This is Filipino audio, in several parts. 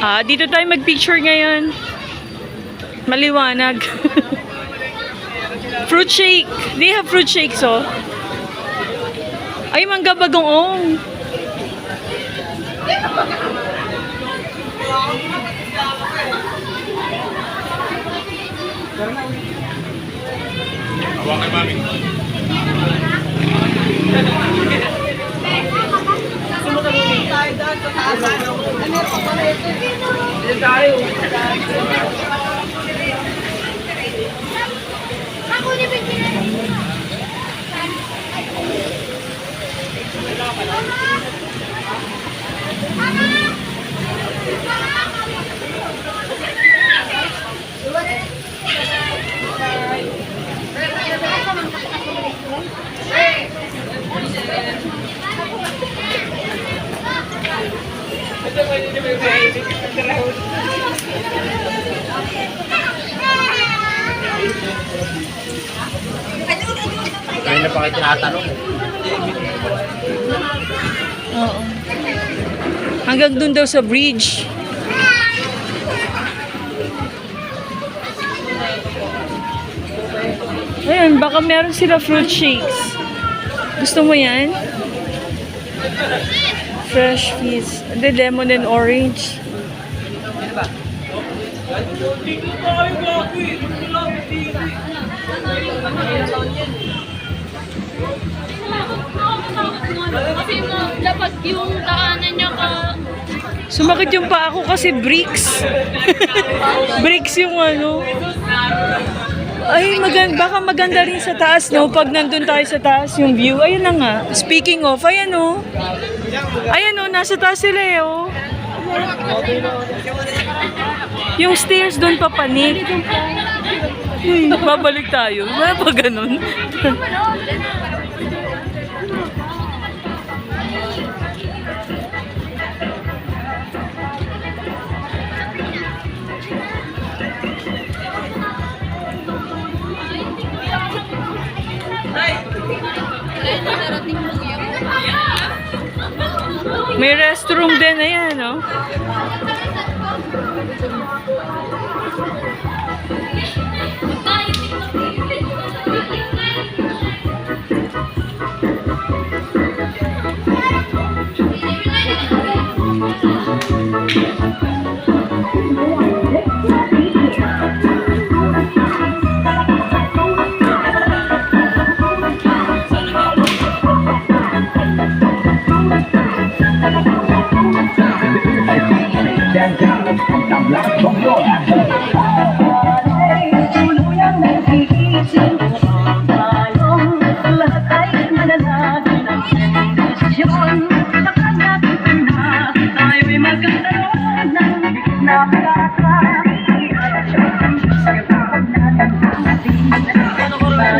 Dito tayo mag-picture ngayon. Maliwanag. Fruit shake. They have fruit shakes, oh. Ay, mangga bagoong. Hawakan, mami. Kaya na pa kayo tinatanong. Oo. Hanggang dun daw sa bridge. Ayan, baka meron sila fruit shakes. Gusto mo yan? Fresh fizz. The lemon and orange. Kasi mo, dapat yung daanan niya ka... Sumakit yung paa ko kasi bricks. Bricks yung ano. Ay, baka maganda rin sa taas, no? Pag nandun tayo sa taas, yung view. Ayun na nga. Speaking of, ayan, oh. Ayan, oh. Nasa taas sila, eh, oh. Yung stairs doon papanik. Babalik tayo. Wala pa ganun. May restroom din, ayan, no?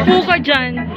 Upo ka dyan.